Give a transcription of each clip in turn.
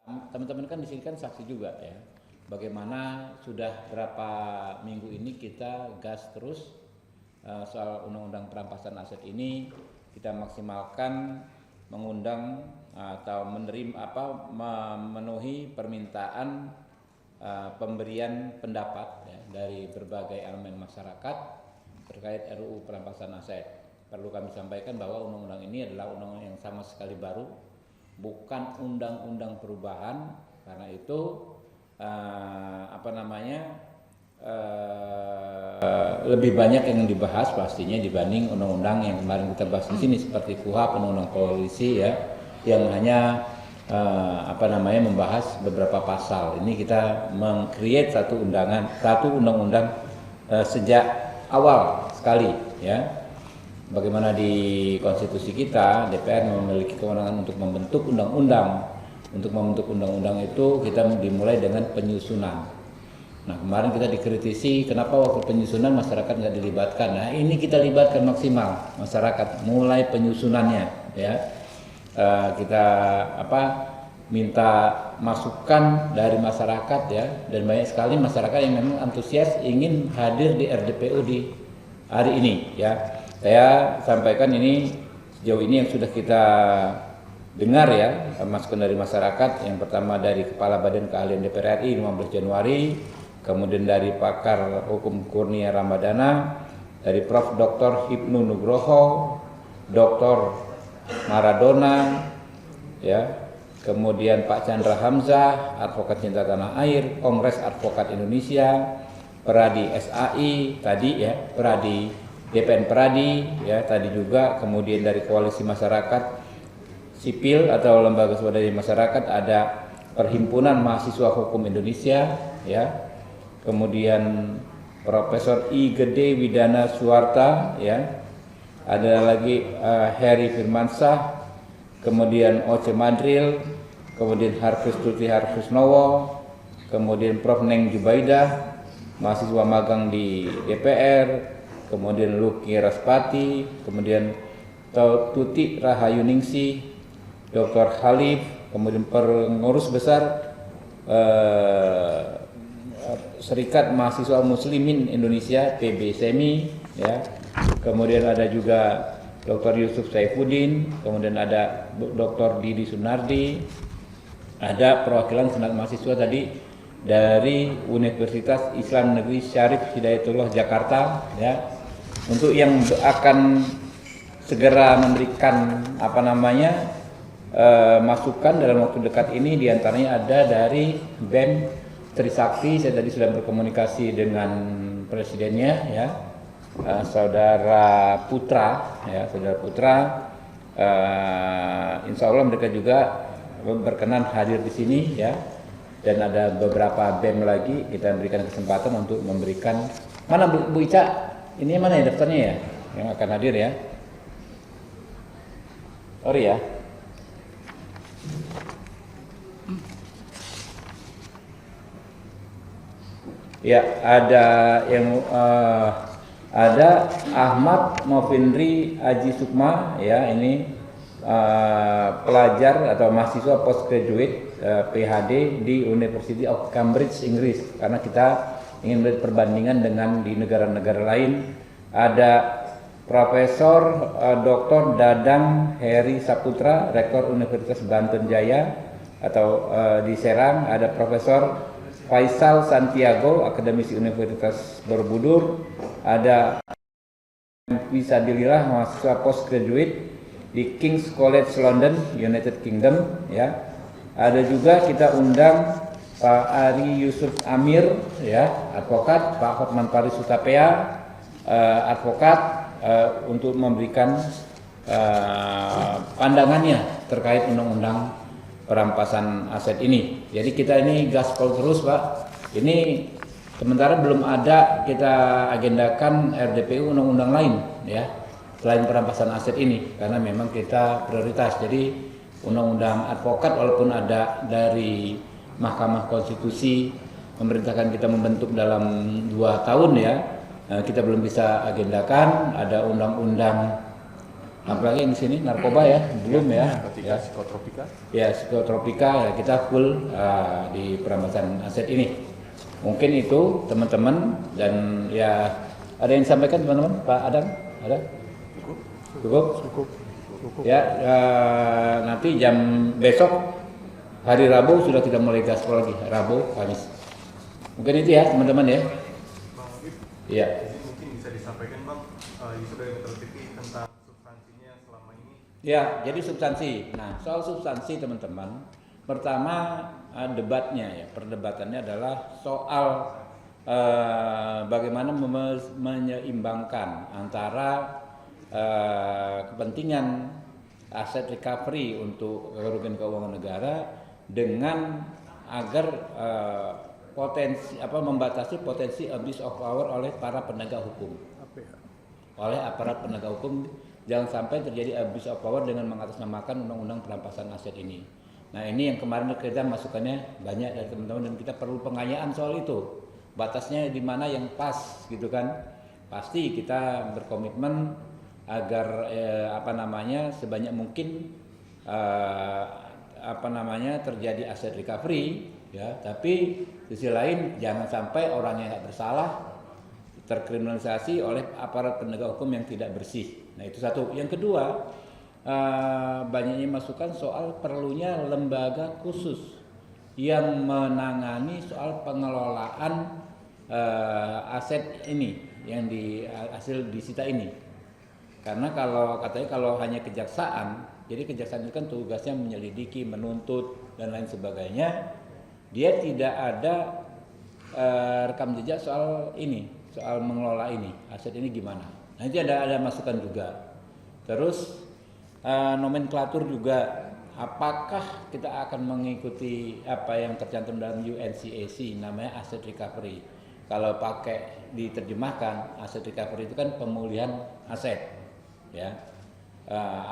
Teman-teman kan di sini kan saksi juga ya. Bagaimana sudah berapa minggu ini kita gas terus soal undang-undang perampasan aset ini, kita maksimalkan mengundang atau memenuhi permintaan pemberian pendapat ya, dari berbagai elemen masyarakat terkait RUU perampasan aset. Perlu kami sampaikan bahwa undang-undang ini adalah undang-undang yang sama sekali baru, bukan undang-undang perubahan. Karena itu lebih banyak yang dibahas pastinya dibanding undang-undang yang kemarin kita bahas di sini seperti KUHP, undang-undang polisi ya, yang hanya membahas beberapa pasal. Ini kita meng-create satu undang-undang sejak awal sekali ya. Bagaimana di konstitusi kita, DPR memiliki kewenangan untuk membentuk undang-undang. Untuk membentuk undang-undang itu kita dimulai dengan penyusunan. Nah, kemarin kita dikritisi kenapa waktu penyusunan masyarakat nggak dilibatkan. Nah, ini kita libatkan maksimal masyarakat mulai penyusunannya ya. Kita minta masukan dari masyarakat ya, dan banyak sekali masyarakat yang memang antusias ingin hadir di RDPU di hari ini ya. Saya sampaikan ini sejauh ini yang sudah kita dengar ya, masukan dari masyarakat. Yang pertama dari Kepala Badan Keahlian DPR RI 15 Januari, kemudian dari pakar hukum Kurnia Ramadana, dari Prof. Dr. Hipnu Nugroho, Dr. Maradona ya, kemudian Pak Chandra Hamzah, advokat cinta tanah air, Kongres Advokat Indonesia, Peradi SAI tadi ya, Peradi DPN Peradi ya tadi juga, kemudian dari Koalisi Masyarakat Sipil atau Lembaga Swadaya Masyarakat ada Perhimpunan Mahasiswa Hukum Indonesia ya, kemudian Profesor I Gede Widana Suwarta ya, ada lagi Heri Firmansyah, kemudian Oce Madril, kemudian Harfus Tuti Harfusnowo, kemudian Prof. Neng Jubaidah, mahasiswa magang di DPR, kemudian Luki Raspati, kemudian Tuti Rahayuningsih, Dr. Khalif, kemudian pengurus besar Serikat Mahasiswa Muslimin Indonesia PBSMI ya. Kemudian ada juga Dr. Yusuf Saifuddin, kemudian ada Dr. Didi Sunardi, ada perwakilan senat mahasiswa tadi dari Universitas Islam Negeri Syarif Hidayatullah Jakarta ya. Untuk yang akan segera memberikan masukan dalam waktu dekat ini, diantaranya ada dari BEM Trisakti. Saya tadi sudah berkomunikasi dengan presidennya ya, Saudara Putra ya, Saudara Putra. Insya Allah mereka juga berkenan hadir di sini ya, dan ada beberapa BEM lagi kita berikan kesempatan untuk memberikan. Mana Bu Ica? Ini mana ya daftarnya ya yang akan hadir ya? Sorry ya. Ya, ada yang ada Ahmad Novindri Aji Sukma ya, ini pelajar atau mahasiswa postgraduate PhD di University of Cambridge Inggris, karena kita ingin melihat perbandingan dengan di negara-negara lain. Ada Profesor Dr. Dadang Heri Saputra, Rektor Universitas Banten Jaya atau di Serang. Ada Profesor Faisal Santiago, akademisi Universitas Borobudur. Ada Wisadilillah, mahasiswa postgraduate di King's College London, United Kingdom ya. Ada juga kita undang Pak Ari Yusuf Amir ya, advokat, Pak Hotman Paris Hutapea, advokat, untuk memberikan pandangannya terkait undang-undang perampasan aset ini. Jadi kita ini gaspol terus Pak. Ini sementara belum ada kita agendakan RDPU undang-undang lain ya, selain perampasan aset ini, karena memang kita prioritas. Jadi undang-undang advokat walaupun ada dari Mahkamah Konstitusi memerintahkan kita membentuk dalam 2 tahun ya, kita belum bisa agendakan. Ada undang-undang Apalagi yang di sini narkoba ya, belum ya. Narkotika, psikotropika. Ya, psikotropika ya, kita full di perampasan aset ini. Mungkin itu teman-teman, dan ya ada yang disampaikan teman-teman, Pak Adam? Ada? Cukup. Ya, nanti jam besok hari Rabu sudah tidak mulai gaspol lagi, Rabu, Kamis. Mungkin itu ya teman-teman ya. Iya. Mungkin bisa disampaikan Bang, isu dari Metro TV tentang substansinya selama ini. Ya, jadi substansi. Nah, soal substansi teman-teman, pertama debatnya ya, perdebatannya adalah soal bagaimana menyeimbangkan antara kepentingan aset recovery untuk kerugian keuangan negara dengan agar membatasi potensi abuse of power oleh para penegak hukum. Oleh aparat penegak hukum, jangan sampai terjadi abuse of power dengan mengatasnamakan undang-undang perampasan aset ini. Nah, ini yang kemarin kita masukannya banyak dari teman-teman, dan kita perlu pengayaan soal itu. Batasnya di mana yang pas gitu kan. Pasti kita berkomitmen agar sebanyak mungkin terjadi aset recovery ya, tapi di sisi lain jangan sampai orang yang nggak bersalah terkriminalisasi oleh aparat penegak hukum yang tidak bersih. Nah, itu satu. Yang kedua, banyaknya masukan soal perlunya lembaga khusus yang menangani soal pengelolaan aset ini yang hasil disita ini. Karena kalau hanya kejaksaan, jadi kejaksaan itu kan tugasnya menyelidiki, menuntut dan lain sebagainya, dia tidak ada rekam jejak soal mengelola ini, aset ini gimana. Nah, itu ada masukan juga. Terus nomenklatur juga, apakah kita akan mengikuti apa yang tercantum dalam UNCAC namanya asset recovery. Kalau pakai diterjemahkan, asset recovery itu kan pemulihan aset. Ya,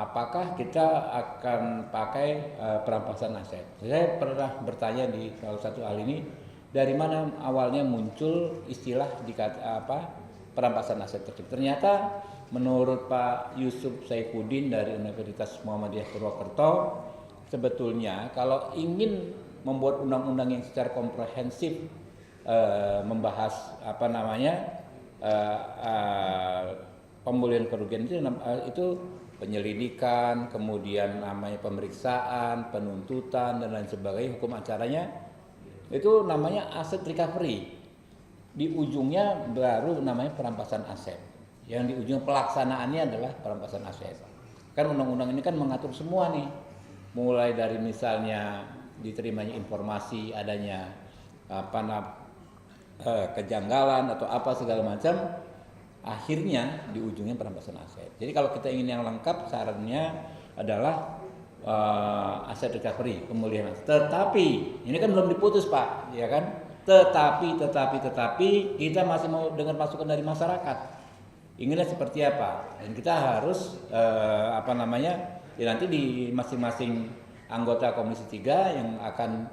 apakah kita akan pakai perampasan aset? Saya pernah bertanya di salah satu hal ini, dari mana awalnya muncul istilah perampasan aset tersebut. Ternyata menurut Pak Yusuf Saifuddin dari Universitas Muhammadiyah Purwokerto, sebetulnya kalau ingin membuat undang-undang yang secara komprehensif membahas pemulihan kerugian itu penyelidikan, kemudian namanya pemeriksaan, penuntutan dan lain sebagainya, hukum acaranya itu namanya aset recovery. Di ujungnya baru namanya perampasan aset. Yang di ujung pelaksanaannya adalah perampasan aset. Kan undang-undang ini kan mengatur semua nih. Mulai dari misalnya diterimanya informasi adanya kejanggalan atau apa segala macam, akhirnya di ujungnya perampasan aset. Jadi kalau kita ingin yang lengkap, sarannya adalah aset recovery, pemulihan aset. Tetapi ini kan belum diputus Pak, ya kan? Tetapi kita masih mau dengar masukan dari masyarakat. Inginnya seperti apa? Dan kita harus ya nanti di masing-masing anggota Komisi 3 yang akan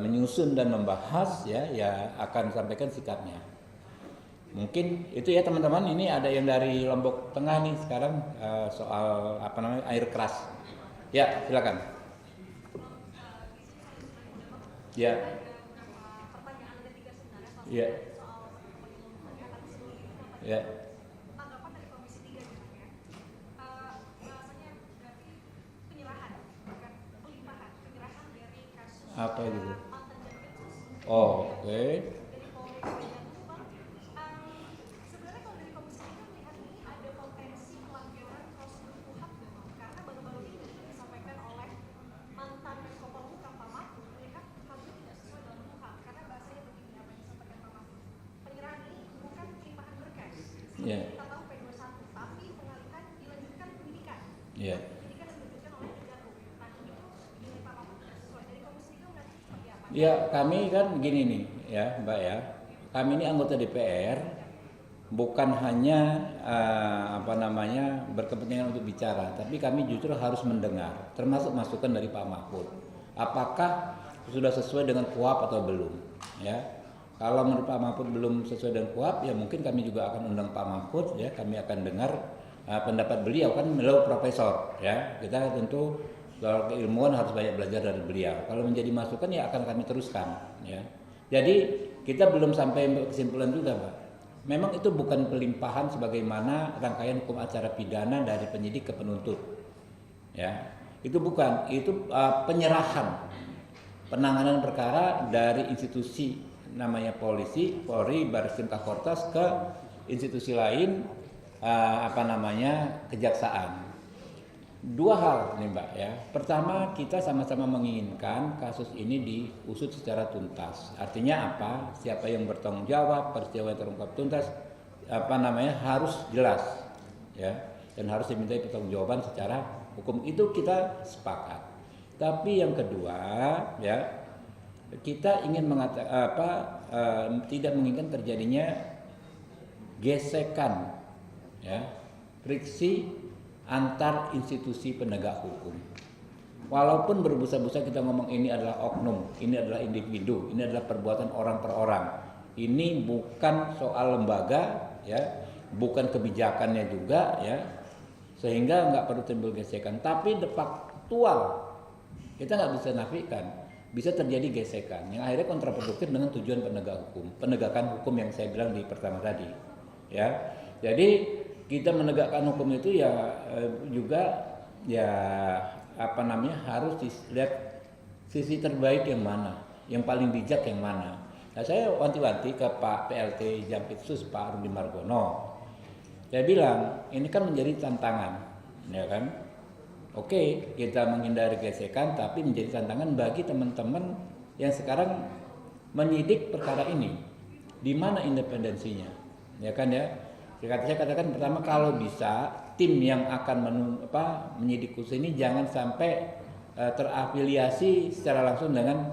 menyusun dan membahas ya akan sampaikan sikapnya. Mungkin itu ya teman-teman. Ini ada yang dari Lombok Tengah nih sekarang soal air keras. Ya, silakan. Ya. Ya. Ya. Apa gitu? Oh, oke. Ya. Ya. Ya, kami kan gini nih ya Mbak ya, kami ini anggota DPR bukan hanya berkepentingan untuk bicara, tapi kami justru harus mendengar, termasuk masukan dari Pak Mahfud. Apakah sudah sesuai dengan KUHP atau belum? Ya, kalau menurut Pak Mahfud belum sesuai dengan KUHP, ya mungkin kami juga akan undang Pak Mahfud, ya kami akan dengar pendapat beliau kan beliau profesor ya. Kita tentu kalau keilmuan harus banyak belajar dari beliau. Kalau menjadi masukan ya akan kami teruskan ya. Jadi kita belum sampai kesimpulan juga, Pak. Memang itu bukan pelimpahan sebagaimana rangkaian hukum acara pidana dari penyidik ke penuntut. Ya. Itu bukan, itu penyerahan penanganan perkara dari institusi namanya polisi, Polri, Bareskrim Kahortas ke institusi lain kejaksaan. Dua hal nih Mbak ya. Pertama, kita sama-sama menginginkan kasus ini diusut secara tuntas. Artinya apa? Siapa yang bertanggung jawab, peristiwa yang terungkap tuntas harus jelas ya, dan harus dimintai pertanggungjawaban secara hukum. Itu kita sepakat. Tapi yang kedua ya, kita ingin tidak menginginkan terjadinya gesekan ya, friksi antar institusi penegak hukum. Walaupun berbusa-busa kita ngomong ini adalah oknum, ini adalah individu, ini adalah perbuatan orang per orang. Ini bukan soal lembaga ya, bukan kebijakannya juga ya, sehingga nggak perlu timbul gesekan. Tapi de faktual kita nggak bisa nafikan, bisa terjadi gesekan yang akhirnya kontraproduktif dengan tujuan penegakan hukum yang saya bilang di pertama tadi ya. Jadi kita menegakkan hukum itu ya juga ya harus dilihat sisi terbaik yang mana, yang paling bijak yang mana. Nah, saya wanti-wanti ke Pak PLT Jampitsus Pak Rudi Margono. Saya bilang ini kan menjadi tantangan, ya kan? Oke, kita menghindari gesekan, tapi menjadi tantangan bagi teman-teman yang sekarang menyidik perkara ini. Di mana independensinya, ya kan ya? Saya katakan pertama, kalau bisa tim yang akan menyidik kasus ini jangan sampai terafiliasi secara langsung dengan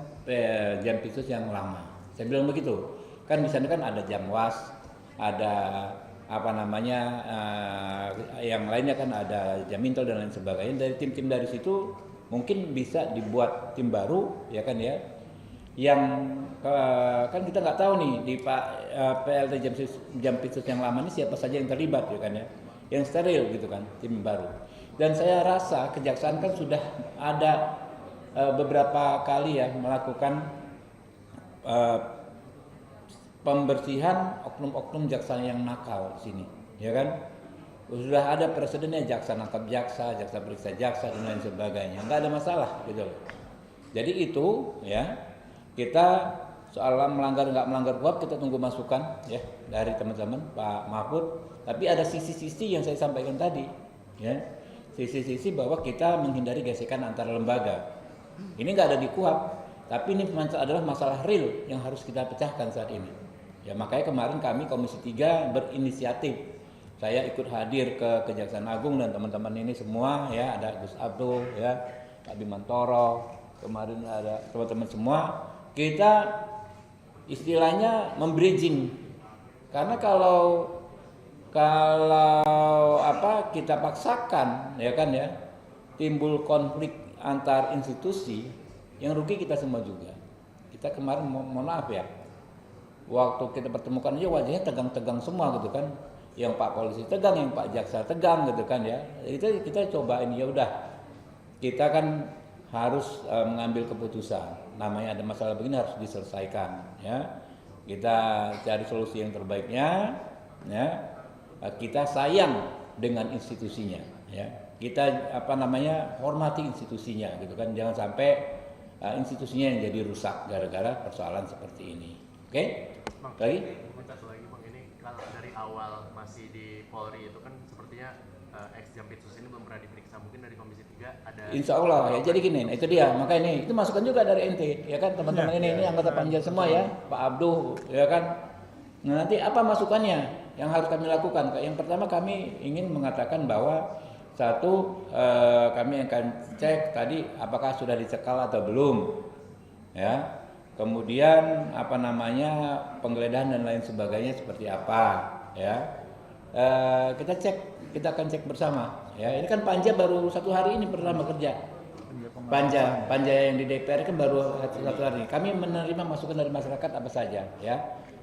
Jampitsus yang lama. Saya bilang begitu. Kan di sana kan ada Jamwas, ada yang lainnya kan ada Jaminto dan lain sebagainya. Dari tim-tim dari situ mungkin bisa dibuat tim baru, ya kan ya. Yang kan kita nggak tahu nih di Pak PLT Jampitsus yang lama ini siapa saja yang terlibat, ya kan ya, yang steril gitu kan, tim baru. Dan saya rasa kejaksaan kan sudah ada beberapa kali ya melakukan pembersihan oknum-oknum jaksa yang nakal di sini, ya kan. Sudah ada presidennya, jaksa nangkap jaksa, jaksa periksa jaksa dan lain sebagainya, nggak ada masalah gitu loh. Jadi itu ya, kita soal melanggar nggak melanggar KUHP kita tunggu masukan ya dari teman-teman Pak Mahfud. Tapi ada sisi-sisi yang saya sampaikan tadi ya, sisi-sisi bahwa kita menghindari gesekan antar lembaga. Ini nggak ada di KUHP, tapi ini adalah masalah real yang harus kita pecahkan saat ini. Ya makanya kemarin kami Komisi 3 berinisiatif. Saya ikut hadir ke Kejaksaan Agung dan teman-teman ini semua ya, ada Gus Abdul ya, Pak Bimantoro, kemarin ada teman-teman semua. Kita istilahnya membridging, karena kalau kita paksakan ya kan ya, timbul konflik antar institusi, yang rugi kita semua juga. Kita kemarin mohon maaf ya, waktu kita pertemukan aja wajahnya tegang-tegang semua gitu kan, yang Pak Polisi tegang, yang Pak Jaksa tegang gitu kan ya. Itu kita cobain, ya udah, kita kan harus mengambil keputusan. Namanya ada masalah begini harus diselesaikan ya. Kita cari solusi yang terbaiknya ya. Kita sayang dengan institusinya ya. Kita hormati institusinya gitu kan. Jangan sampai institusinya yang jadi rusak gara-gara persoalan seperti ini. Oke? Bang, lagi? Satu lagi Bang, ini kalau dari awal masih di Polri itu kan sepertinya ex Jampitsus ini belum pernah diperiksa, mungkin dari Komisi 3 ada. Insya Allah ya. Jadi gini, itu dia. Maka ini itu masukan juga dari NT, ya kan teman-teman ini anggota panja semua ya, Pak Abduh, ya kan. Nah, nanti apa masukannya yang harus kami lakukan? Yang pertama kami ingin mengatakan bahwa satu, kami akan cek tadi apakah sudah dicekal atau belum, ya. Kemudian penggeledahan dan lain sebagainya seperti apa, ya. Kita akan cek bersama ya. Ini kan panja baru 1 hari ini pertama kerja. Panja yang di DPR kan baru 1 hari. Kami menerima masukan dari masyarakat apa saja ya.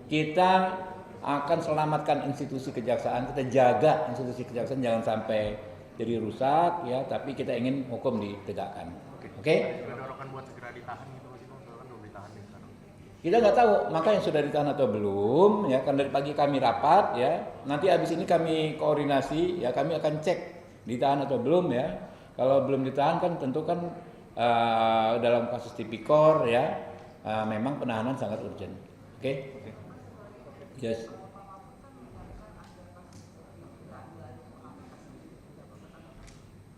Kita akan selamatkan institusi kejaksaan, kita jaga institusi kejaksaan jangan sampai jadi rusak ya, tapi kita ingin hukum ditegakkan. Oke? Ada dorongan buat segera ditahan gitu Mas Ipong, soalnya kan belum ditahan nih sekarang. Kita nggak tahu, maka yang sudah ditahan atau belum ya, kan dari pagi kami rapat ya, nanti habis ini kami koordinasi ya, kami akan cek ditahan atau belum ya. Kalau belum ditahan kan tentu kan dalam kasus tipikor ya, memang penahanan sangat urgent. Oke? Yes.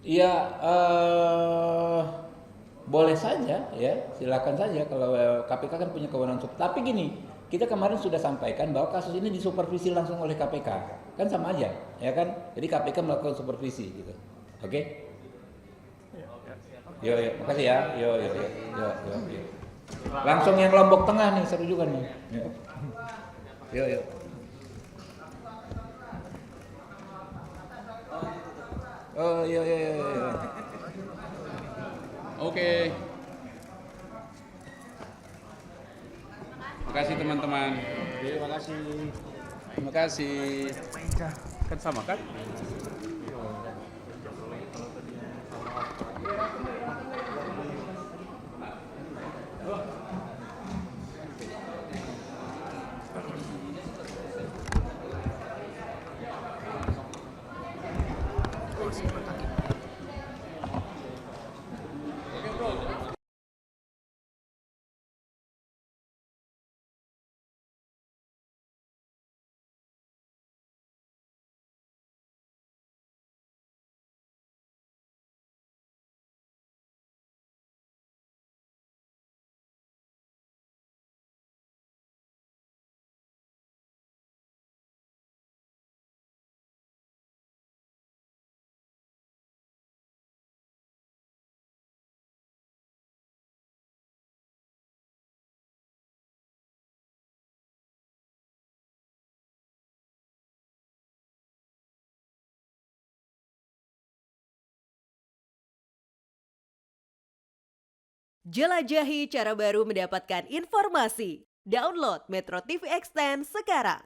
Ya, boleh saja ya, silakan saja kalau KPK kan punya kewenangan. Tapi gini, kita kemarin sudah sampaikan bahwa kasus ini disupervisi langsung oleh KPK, kan sama aja, ya kan? Jadi KPK melakukan supervisi gitu, oke? Yo, makasih ya, yo. Langsung yang Lombok Tengah nih, seru juga nih. Yo. Oh, yo. Oke. Makasih teman-teman. Terima kasih. Terima kasih. Kan sama kan? Jelajahi cara baru mendapatkan informasi. Download Metro TV Extend sekarang.